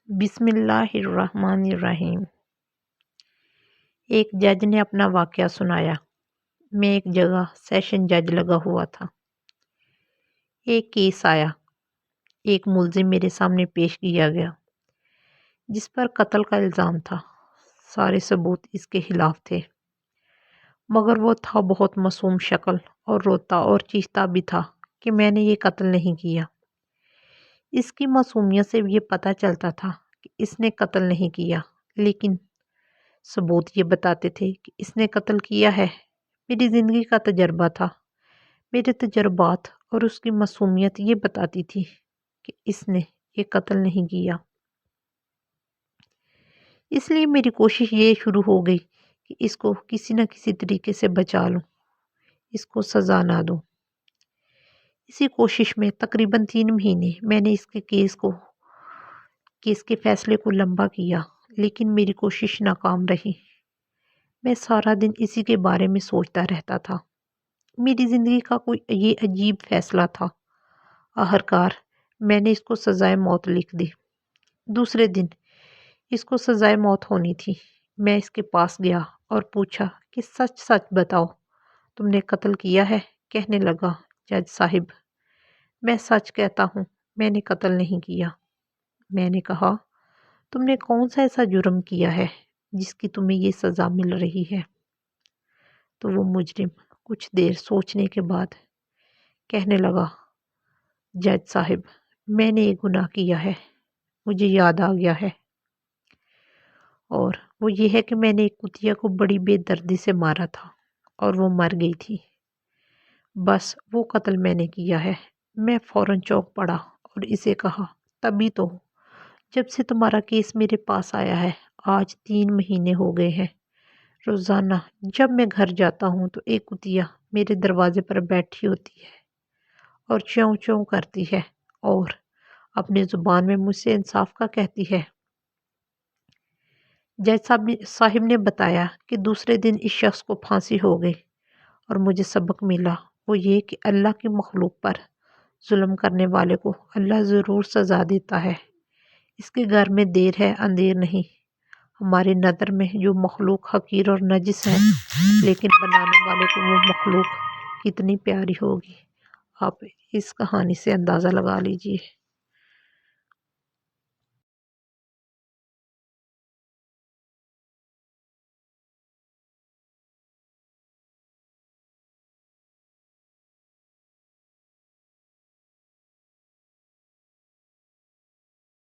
بسم اللہ الرحمن الرحیم۔ ایک جج نے اپنا واقعہ سنایا۔ میں ایک جگہ سیشن جج لگا ہوا تھا۔ ایک کیس آیا۔ ایک ملزم میرے سامنے پیش کیا گیا جس پر قتل کا الزام تھا۔ سارے ثبوت اس کے خلاف تھے، مگر وہ تھا بہت معصوم شکل اور روتا اور چیختا بھی تھا کہ میں نے یہ قتل نہیں کیا۔ اس کی معصومیت سے یہ پتہ چلتا تھا کہ اس نے قتل نہیں کیا، لیکن ثبوت یہ بتاتے تھے کہ اس نے قتل کیا ہے۔ میری زندگی کا تجربہ تھا، میرے تجربات اور اس کی معصومیت یہ بتاتی تھی کہ اس نے یہ قتل نہیں کیا۔ اس لیے میری کوشش یہ شروع ہو گئی کہ اس کو کسی نہ کسی طریقے سے بچا لوں، اس کو سزا نہ دوں۔ اسی کوشش میں تقریباً 3 مہینے میں نے اس کے کیس کے فیصلے کو لمبا کیا، لیکن میری کوشش ناکام رہی۔ میں سارا دن اسی کے بارے میں سوچتا رہتا تھا۔ میری زندگی کا کوئی یہ عجیب فیصلہ تھا۔ آخرکار میں نے اس کو سزائے موت لکھ دی۔ دوسرے دن اس کو سزائے موت ہونی تھی۔ میں اس کے پاس گیا اور پوچھا کہ سچ سچ بتاؤ، تم نے قتل کیا ہے؟ کہنے لگا، جج صاحب، میں سچ کہتا ہوں، میں نے قتل نہیں کیا۔ میں نے کہا، تم نے کون سا ایسا جرم کیا ہے جس کی تمہیں یہ سزا مل رہی ہے؟ تو وہ مجرم کچھ دیر سوچنے کے بعد کہنے لگا، جج صاحب، میں نے ایک گناہ کیا ہے، مجھے یاد آ گیا ہے، اور وہ یہ ہے کہ میں نے ایک کتیا کو بڑی بے دردی سے مارا تھا اور وہ مر گئی تھی۔ بس وہ قتل میں نے کیا ہے۔ میں فوراً چونک پڑا اور اسے کہا، تبھی تو جب سے تمہارا کیس میرے پاس آیا ہے آج 3 مہینے ہو گئے ہیں، روزانہ جب میں گھر جاتا ہوں تو ایک کتیا میرے دروازے پر بیٹھی ہوتی ہے اور چوں چوں کرتی ہے اور اپنی زبان میں مجھ سے انصاف کا کہتی ہے۔ جج صاحب نے بتایا کہ دوسرے دن اس شخص کو پھانسی ہو گئی، اور مجھے سبق ملا، وہ یہ کہ اللہ کی مخلوق پر ظلم کرنے والے کو اللہ ضرور سزا دیتا ہے۔ اس کے گھر میں دیر ہے اندیر نہیں۔ ہماری نظر میں جو مخلوق حقیر اور نجس ہے، لیکن بنانے والے کو وہ مخلوق کتنی پیاری ہوگی، آپ اس کہانی سے اندازہ لگا لیجئے۔